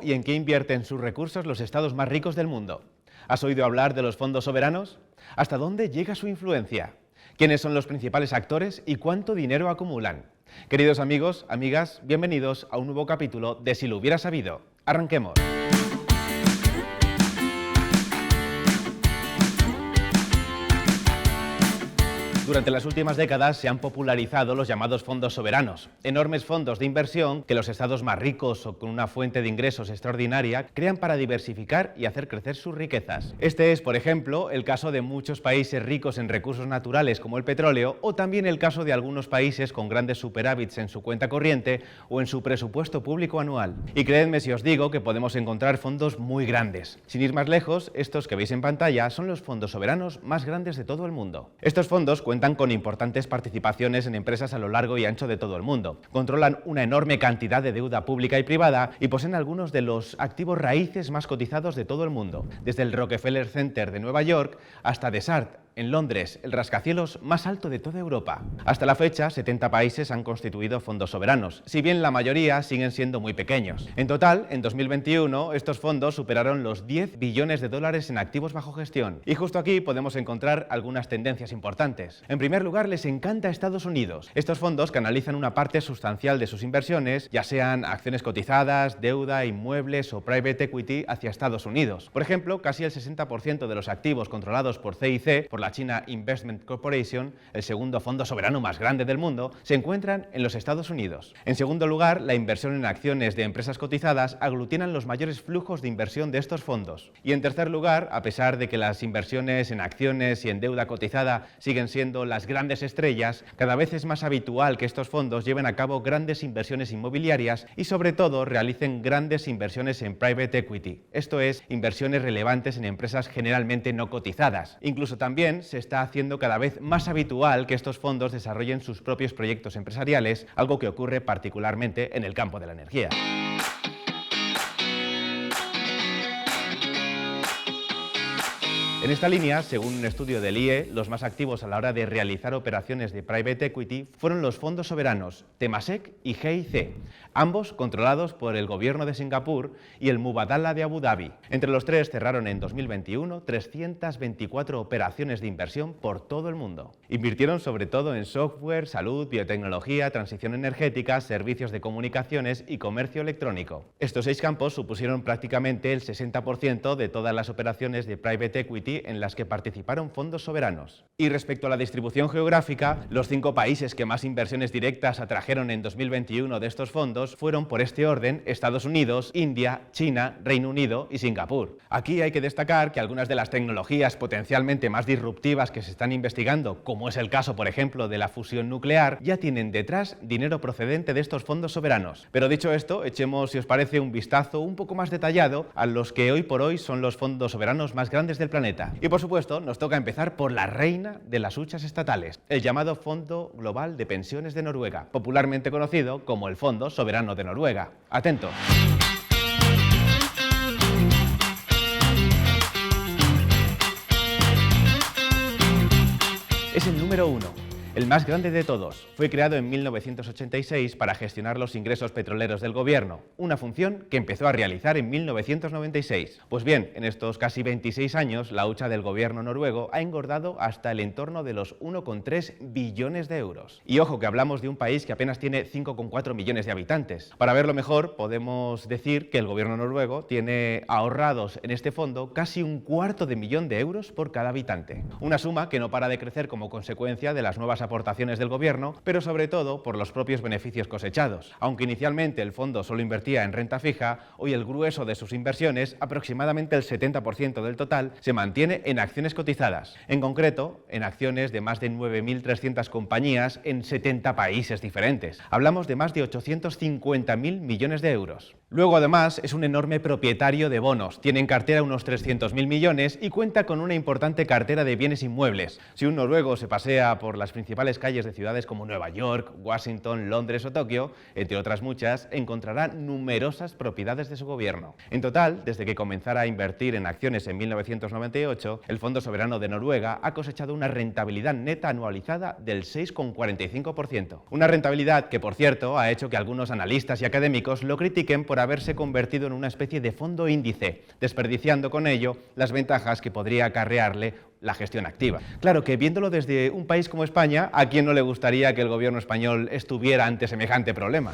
y en qué invierten sus recursos los estados más ricos del mundo. ¿Has oído hablar de los fondos soberanos? ¿Hasta dónde llega su influencia? ¿Quiénes son los principales actores y cuánto dinero acumulan? Queridos amigos, amigas, bienvenidos a un nuevo capítulo de Si lo hubiera sabido. ¡Arranquemos! Durante las últimas décadas se han popularizado los llamados fondos soberanos, enormes fondos de inversión que los estados más ricos o con una fuente de ingresos extraordinaria crean para diversificar y hacer crecer sus riquezas. Este es, por ejemplo, el caso de muchos países ricos en recursos naturales como el petróleo o también el caso de algunos países con grandes superávits en su cuenta corriente o en su presupuesto público anual. Y creedme si os digo que podemos encontrar fondos muy grandes. Sin ir más lejos, estos que veis en pantalla son los fondos soberanos más grandes de todo el mundo. Estos fondos cuentan con importantes participaciones en empresas a lo largo y ancho de todo el mundo. Controlan una enorme cantidad de deuda pública y privada y poseen algunos de los activos raíces más cotizados de todo el mundo, desde el Rockefeller Center de Nueva York hasta Desart, en Londres, el rascacielos más alto de toda Europa. Hasta la fecha, 70 países han constituido fondos soberanos, si bien la mayoría siguen siendo muy pequeños. En total, en 2021, estos fondos superaron los 10 billones de dólares en activos bajo gestión. Y justo aquí podemos encontrar algunas tendencias importantes. En primer lugar, les encanta Estados Unidos. Estos fondos canalizan una parte sustancial de sus inversiones, ya sean acciones cotizadas, deuda, inmuebles o private equity, hacia Estados Unidos. Por ejemplo, casi el 60% de los activos controlados por CIC, por la China Investment Corporation, el segundo fondo soberano más grande del mundo, se encuentran en los Estados Unidos. En segundo lugar, la inversión en acciones de empresas cotizadas aglutinan los mayores flujos de inversión de estos fondos. Y en tercer lugar, a pesar de que las inversiones en acciones y en deuda cotizada siguen siendo las grandes estrellas, cada vez es más habitual que estos fondos lleven a cabo grandes inversiones inmobiliarias y sobre todo realicen grandes inversiones en private equity, esto es, inversiones relevantes en empresas generalmente no cotizadas. Incluso también se está haciendo cada vez más habitual que estos fondos desarrollen sus propios proyectos empresariales, algo que ocurre particularmente en el campo de la energía. En esta línea, según un estudio del IE, los más activos a la hora de realizar operaciones de private equity fueron los fondos soberanos Temasek y GIC, ambos controlados por el gobierno de Singapur y el Mubadala de Abu Dhabi. Entre los tres cerraron en 2021 324 operaciones de inversión por todo el mundo. Invirtieron sobre todo en software, salud, biotecnología, transición energética, servicios de comunicaciones y comercio electrónico. Estos 6 campos supusieron prácticamente el 60% de todas las operaciones de private equity en las que participaron fondos soberanos. Y respecto a la distribución geográfica, los 5 países que más inversiones directas atrajeron en 2021 de estos fondos fueron, por este orden, Estados Unidos, India, China, Reino Unido y Singapur. Aquí hay que destacar que algunas de las tecnologías potencialmente más disruptivas que se están investigando, como es el caso, por ejemplo, de la fusión nuclear, ya tienen detrás dinero procedente de estos fondos soberanos. Pero dicho esto, echemos, si os parece, un vistazo un poco más detallado a los que hoy por hoy son los fondos soberanos más grandes del planeta. Y por supuesto, nos toca empezar por la reina de las huchas estatales, el llamado Fondo Global de Pensiones de Noruega, popularmente conocido como el Fondo Soberano de Noruega. Atentos. Es el número 1. El más grande de todos. Fue creado en 1986 para gestionar los ingresos petroleros del gobierno, una función que empezó a realizar en 1996. Pues bien, en estos casi 26 años, la hucha del gobierno noruego ha engordado hasta el entorno de los 1,3 billones de euros. Y ojo que hablamos de un país que apenas tiene 5,4 millones de habitantes. Para verlo mejor, podemos decir que el gobierno noruego tiene ahorrados en este fondo casi 250.000 euros por cada habitante. Una suma que no para de crecer como consecuencia de las nuevas aportaciones del gobierno, pero sobre todo por los propios beneficios cosechados. Aunque inicialmente el fondo solo invertía en renta fija, hoy el grueso de sus inversiones, aproximadamente el 70% del total, se mantiene en acciones cotizadas. En concreto, en acciones de más de 9.300 compañías en 70 países diferentes. Hablamos de más de 850.000 millones de euros. Luego, además, es un enorme propietario de bonos. Tiene en cartera unos 300.000 millones y cuenta con una importante cartera de bienes inmuebles. Si un noruego se pasea por las principales calles de ciudades como Nueva York, Washington, Londres o Tokio, entre otras muchas, encontrará numerosas propiedades de su gobierno. En total, desde que comenzara a invertir en acciones en 1998, el Fondo Soberano de Noruega ha cosechado una rentabilidad neta anualizada del 6,45%. Una rentabilidad que, por cierto, ha hecho que algunos analistas y académicos lo critiquen por por haberse convertido en una especie de fondo índice, desperdiciando con ello las ventajas que podría acarrearle la gestión activa. Claro que viéndolo desde un país como España, ¿a quién no le gustaría que el gobierno español estuviera ante semejante problema?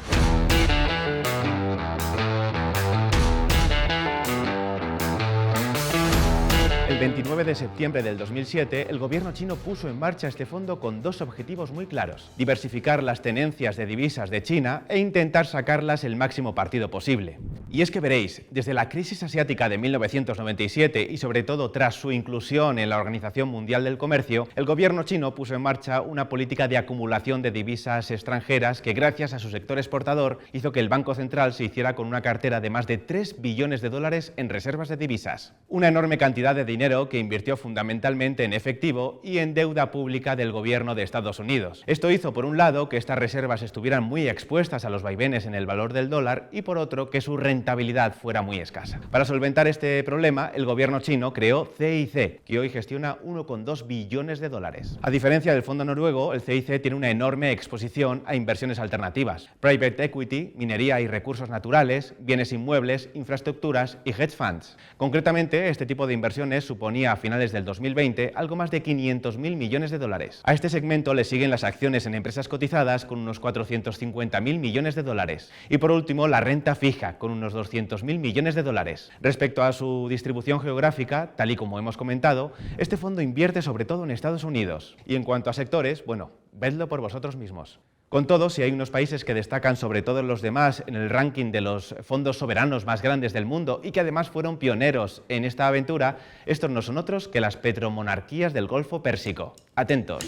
El 29 de septiembre del 2007, el gobierno chino puso en marcha este fondo con dos objetivos muy claros: diversificar las tenencias de divisas de China e intentar sacarlas el máximo partido posible. Y es que veréis, desde la crisis asiática de 1997 y sobre todo tras su inclusión en la Organización Mundial del Comercio, el gobierno chino puso en marcha una política de acumulación de divisas extranjeras que, gracias a su sector exportador, hizo que el Banco Central se hiciera con una cartera de más de 3 billones de dólares en reservas de divisas. Una enorme cantidad de dinero que invirtió fundamentalmente en efectivo y en deuda pública del gobierno de Estados Unidos. Esto hizo, por un lado, que estas reservas estuvieran muy expuestas a los vaivenes en el valor del dólar y, por otro, que su rentabilidad fuera muy escasa. Para solventar este problema, el gobierno chino creó CIC, que hoy gestiona 1,2 billones de dólares. A diferencia del fondo noruego, el CIC tiene una enorme exposición a inversiones alternativas: private equity, minería y recursos naturales, bienes inmuebles, infraestructuras y hedge funds. Concretamente, este tipo de inversiones suponía a finales del 2020 algo más de 500.000 millones de dólares. A este segmento le siguen las acciones en empresas cotizadas con unos 450.000 millones de dólares. Y por último, la renta fija con unos 200.000 millones de dólares. Respecto a su distribución geográfica, tal y como hemos comentado, este fondo invierte sobre todo en Estados Unidos. Y en cuanto a sectores, bueno, vedlo por vosotros mismos. Con todo, si hay unos países que destacan sobre todos los demás en el ranking de los fondos soberanos más grandes del mundo y que además fueron pioneros en esta aventura, estos no son otros que las petromonarquías del Golfo Pérsico. Atentos.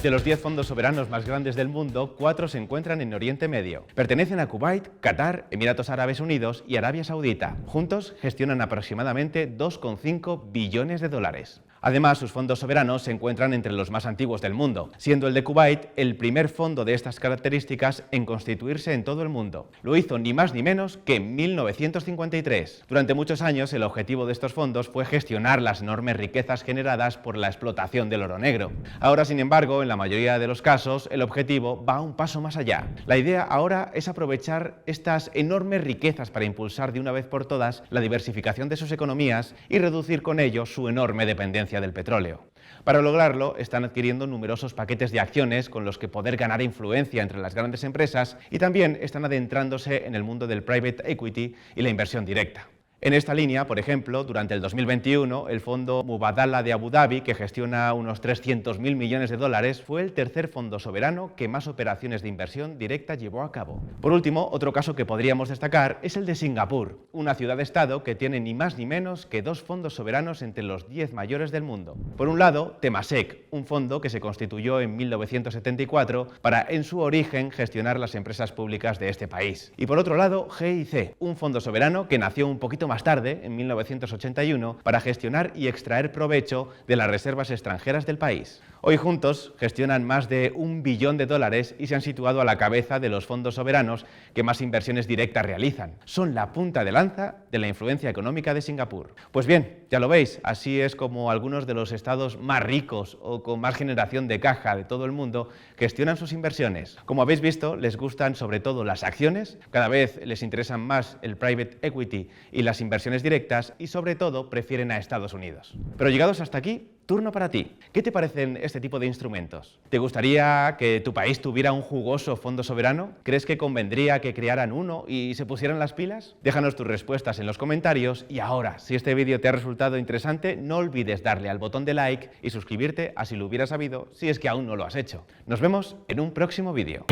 De los 10 fondos soberanos más grandes del mundo, 4 se encuentran en Oriente Medio. Pertenecen a Kuwait, Qatar, Emiratos Árabes Unidos y Arabia Saudita. Juntos gestionan aproximadamente 2,5 billones de dólares. Además, sus fondos soberanos se encuentran entre los más antiguos del mundo, siendo el de Kuwait el primer fondo de estas características en constituirse en todo el mundo. Lo hizo ni más ni menos que en 1953. Durante muchos años, el objetivo de estos fondos fue gestionar las enormes riquezas generadas por la explotación del oro negro. Ahora, sin embargo, en la mayoría de los casos, el objetivo va un paso más allá. La idea ahora es aprovechar estas enormes riquezas para impulsar de una vez por todas la diversificación de sus economías y reducir con ello su enorme dependencia del petróleo. Para lograrlo, están adquiriendo numerosos paquetes de acciones con los que poder ganar influencia entre las grandes empresas y también están adentrándose en el mundo del private equity y la inversión directa. En esta línea, por ejemplo, durante el 2021, el fondo Mubadala de Abu Dhabi, que gestiona unos 300.000 millones de dólares, fue el tercer fondo soberano que más operaciones de inversión directa llevó a cabo. Por último, otro caso que podríamos destacar es el de Singapur, una ciudad-estado que tiene ni más ni menos que 2 fondos soberanos entre los 10 mayores del mundo. Por un lado, Temasek, un fondo que se constituyó en 1974 para, en su origen, gestionar las empresas públicas de este país. Y por otro lado, GIC, un fondo soberano que nació un poquito más tarde, en 1981, para gestionar y extraer provecho de las reservas extranjeras del país. Hoy juntos gestionan más de 1 billón de dólares y se han situado a la cabeza de los fondos soberanos que más inversiones directas realizan. Son la punta de lanza de la influencia económica de Singapur. Pues bien, ya lo veis, así es como algunos de los estados más ricos o con más generación de caja de todo el mundo gestionan sus inversiones. Como habéis visto, les gustan sobre todo las acciones, cada vez les interesan más el private equity y las inversiones directas y sobre todo prefieren a Estados Unidos. Pero llegados hasta aquí, turno para ti. ¿Qué te parecen este tipo de instrumentos? ¿Te gustaría que tu país tuviera un jugoso fondo soberano? ¿Crees que convendría que crearan uno y se pusieran las pilas? Déjanos tus respuestas en los comentarios y ahora, si este vídeo te ha resultado interesante, no olvides darle al botón de like y suscribirte a Si lo hubieras sabido, si es que aún no lo has hecho. Nos vemos en un próximo vídeo.